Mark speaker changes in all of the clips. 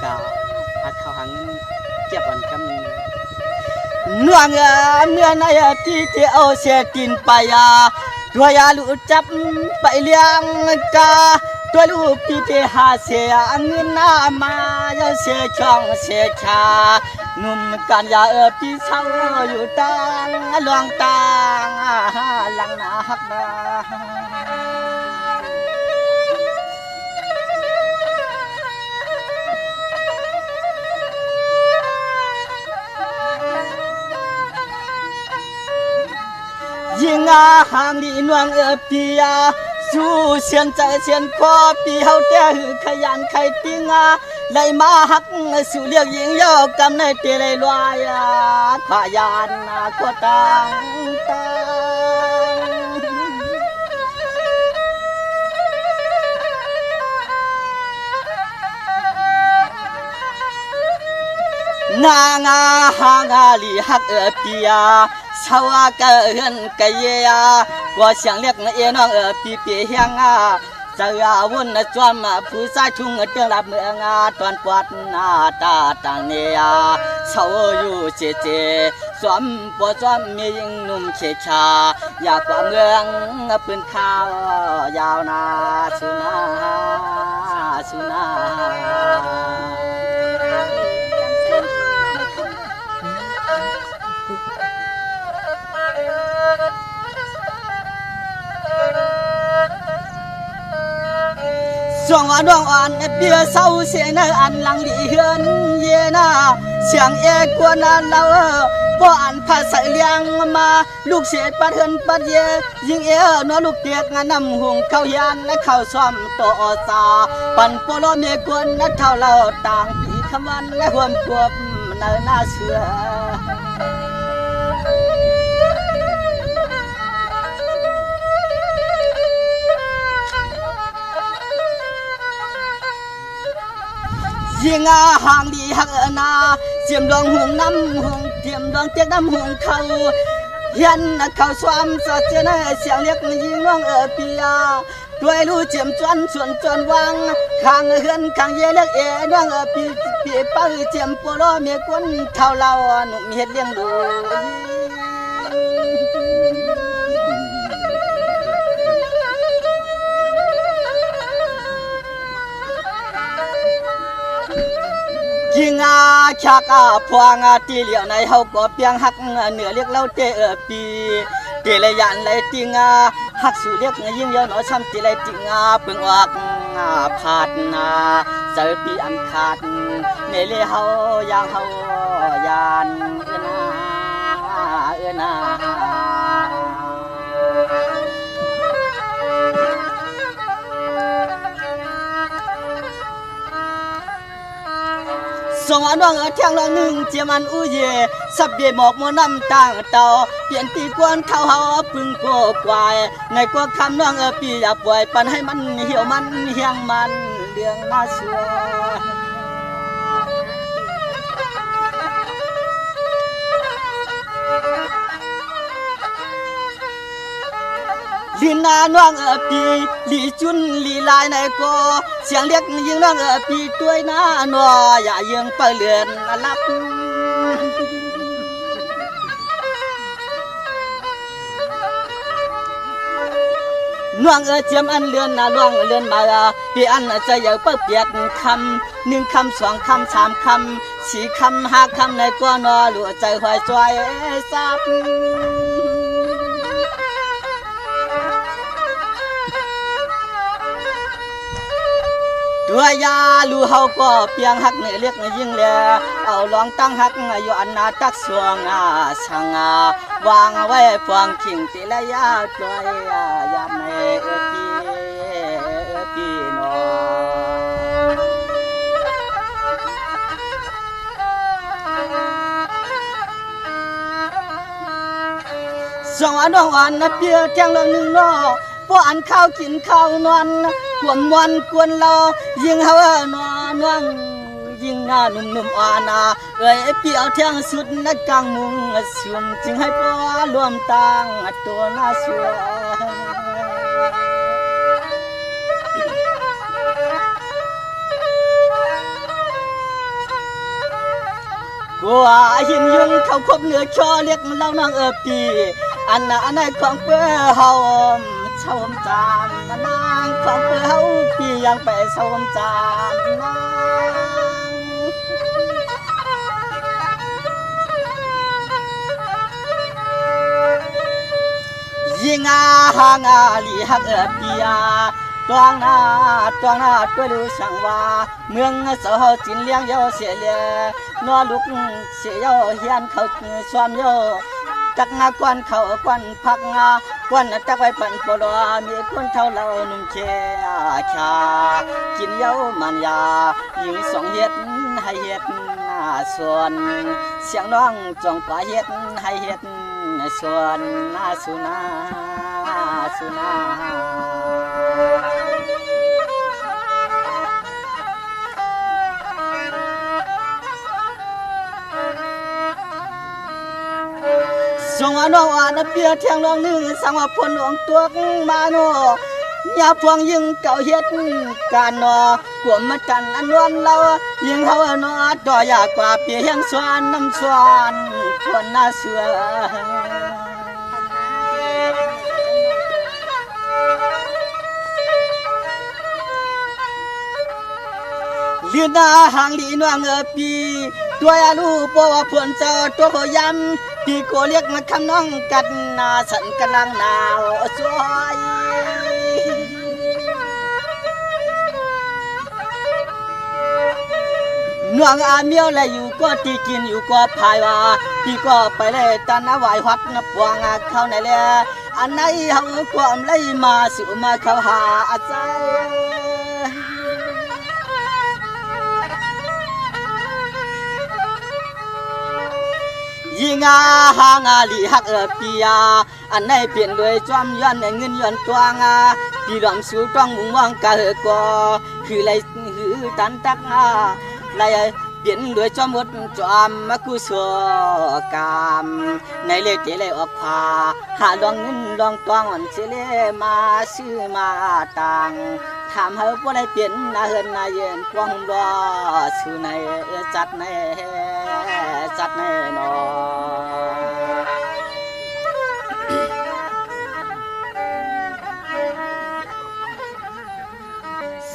Speaker 1: กาเขาหังเก็บอันกำนวงเมื่อในที่ที่เอาเสียตินไปตัวยาลูจับไปเลี้ยงกาตัวลูกพี่ที่หาเสียเงินหน้ามาอย่าเสียช่องเสียชาหนุ่มกันยาพี่เศร้าอยู่ตังหลวงตังหลังนาฮักนายิงห่างดีนวงปีสู้เสียนใจเสียนคอปีเฮาแต่ขยันไข่ติ้งไล่มาหักสู่เรียกยิงยอกกำในเตเลยลอยขยานก็ตังนางห่างลีหักปีสาวกะเฮินกะเยียว่าเสียงเรียกเอน้องปีเปียงเจ้าวุ่นจอมผู้ชายทุ่งเตือนรับเมืองตอนปวดหน้าตาต่างเนี่ยเศร้าอยู่เจเจสวมปวดสวมมียิงหนุ่มเชชาอยากว่าเมืองปืนข้าวยาวนาสุนาส่วงว่าดวงอ่อนเปียเศร้าเสียนอันหลังดีเฮือนเยนาเสียงเอกวนเราบ่อันภาษาเลี้ยงมาลูกเสียปัดเฮือนปัดเยยิงนอลูกเตียกงานนำหงเข้ายานและเข้าซ้อมต่อซาปั่นโปโลเมกวนนัดเท่าเราต่างปีคำวันและห่วมกวบเนินหน้าเสือยิงห่างดีหักนาเสียมดวงหงน้ำหงเทียมดวงเตียกน้ำหงเขาเฮียนเขาสวมสอดเจนเสียงเรียกยิงน้องปียด้วยรู้เจียมจวนวางข้างเฮือนข้างเยเลือกน้องปีป้าเจียมโปโลเมียกวนเท่าเราหนุ่มเฮ็ดเลี้ยงดูยิงชักพวงตีเหลียวในเฮาก็เปียงหักเหนือเรียกเราเตปีเตเลยยันเลยติงหักสู่เรียกยิงเยอะหนอช้ำตีเลยติงเปิงออกผาดเจอปีอันขาดเนเลเฮาอย่างเฮายานเอนาส่งอันวังเที่ยงลองหนึ่งเจียมันอุเยสับเบียหมอกมัวน้ำต่างเต่าเปลี่ยนตีกวนเท้าเฮาพึ่งกวายในกว่าคำน้องปีอย่าป่วยปันให้มันเหี่ยวมันเฮียงมันเรื่องน่าชัวลีนาน้องปีลีจุนลีลายในก็เสียงเรียกยิงน้องปีด้วยหน้าหนัวอย่ายิงเปเลือนลับน้องเจียมอันเลือนล่วงเลือนมาปีอันจะอย่าเปิดเปียดคำหนึ่งคำสองคำสามคำสี่คำห้าคำในก็นอหลัวใจหอยจอยซับตัวยาลูเฮาก็เปียงหักเนเรียกยิงเลยเอาลองตั้งหักอยู่อันนาตักสวงสังวางไว้ฟองขิงติละยาตัวยาในปีนอสองอันน้องอันเปียเที่ยงเรื่องหนึ่งนอพออันข้าวกินข้าวนอนกวนวันกวนเรายิงเฮานอนว่างยิงหน้าหนุ่มอ่าเอ้ยเปียวเที่ยงสุดนักกลางมุงสุ่มจึงให้พ่อรวมตังตัวน่าชัว ว่าหินยุงเขาคบเนื้อชอเรียกมันเล่านางปีอันน่ะอันไหนของเพื่อเฮาชมจานนางของเพื่อเฮาพี่ยังไปชมจานนางยิงหางาลีฮักปียตัวหน้าตัวรู้ช่างว่าเมืองเสาจินเลี้ยงเยาเสียเลียนอลุกเสียเยาเฮียนเขาสวมเยาจักงากวนเขากวนพักงากวนจักไว้ปั่นปลอมีคนเท่าเรานุ่มเชียชากินเยามันยายิงสองเฮ็ดให้เฮ็ดส่วนเสียงน้องจงกว่าเฮ็ดให้เฮ็ดส่วนสุนาส่งว่าน้องอ่านเปียเที่ยงน้องนึงสังว่าพลหลวงตัวมาโนอย่าพวงยิงเก่าเฮ็ดการนอกวมมาจันอันวันเรายิงเขานอต่อยากกว่าเปียยังสวนน้ำสวนคนน่าเสือเลียนาหางลีนวงปีตัวอาลูปว่าพวนเจ้าตัวขยันพี่ก็เรียกมาคำน้องกันนาสันกำลังหนาวสวยนวงอาเมียวเลยอยู่ก็ตีกินอยู่ก็พายว่าพี่ก็ไปเลยตันน้าไหววัดนับวางเข้าไหนเลยอันไหนเขาความเลยมาสู่มาเข้าหาอาจารย์ยิงหางาลีฮักปียอันไหนเปลี่ยนด้วยจอมย้อนเงินย้อนตัวปีหลอมสู่ต้องมุ่งมองกะก็คือไรหือตันตักไรเปลี่ยนด้วยจอมหมดจอมมากุศลกรรมในเล่เจเลยออกพาหาดองเงินดองตวงอ่อนเจเลมาซื้อมาตังถามเฮาบ่ได้เปลี่ยนนาเฮินนาเย็นกวางบ่สู่ในจัดในนอ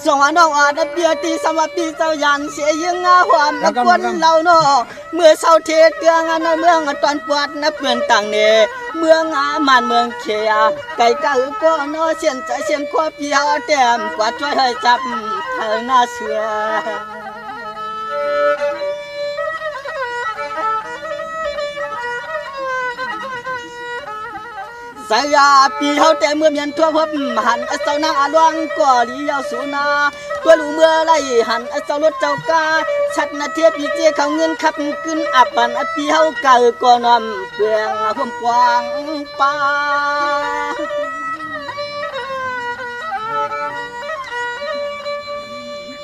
Speaker 1: ส่งน้องอาดเบียตีสวัสดีเจ้ายันเสียยังความนักวนเราเนาะเมื่อเศร้าเทเตืองในเมืองตอนปวดนับเปลี่ยนต่างเนเมืองมันเมืองเคียไก่กะก็เนาะเสียนใจเสียนควบพี่เอาแต้มกว่าช่วยให้จับเธอหน้าเสือสายาปีเฮาแต่เมื่อเมียนทั่วพบหันเจ้านางอาลวงก่อลียาวสูนาตัวลูเมื่อไรหันเจ้ารถเจ้ากาชัดนาเทียปีเจเขาเงินขับขึ้นอับปันปีเฮาเก่าก่อนอมเปลืองห่มกวางป่า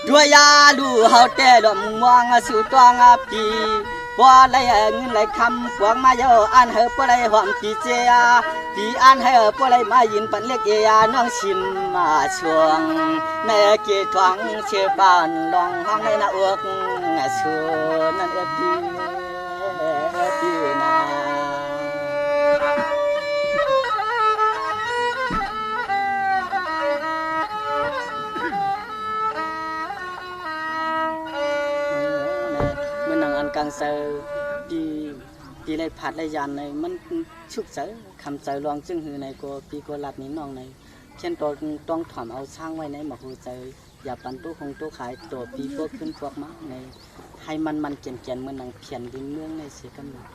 Speaker 1: ตัวยาดูเฮาแต่ดมมองสู่ตองปีว่าไรเงินไรคำพวงมาเยอะอันเฮอปไรหอมปีเจียปีอันเฮอปไรมายินปันเล็กเอียน้องชิมมาช่วงในเกียทวังเชื่อบ้านลองห้องในหน้าอกสูนั่นปีนากังเซอร์ปีในผัดในยันในมันชุกเสือคำเสือลองจึงหือในกัวปีกัวหลับนี้น้องในเช่นตัวต้องถอมเอาช่างไว้ในหมอกหูเสืออย่าปันตู้คงตู้ขายตัวปีพวกขึ้นพวกมาในให้มันเกี่ยนเหมือนนางเพียนดินเมืองในเสียกันหมด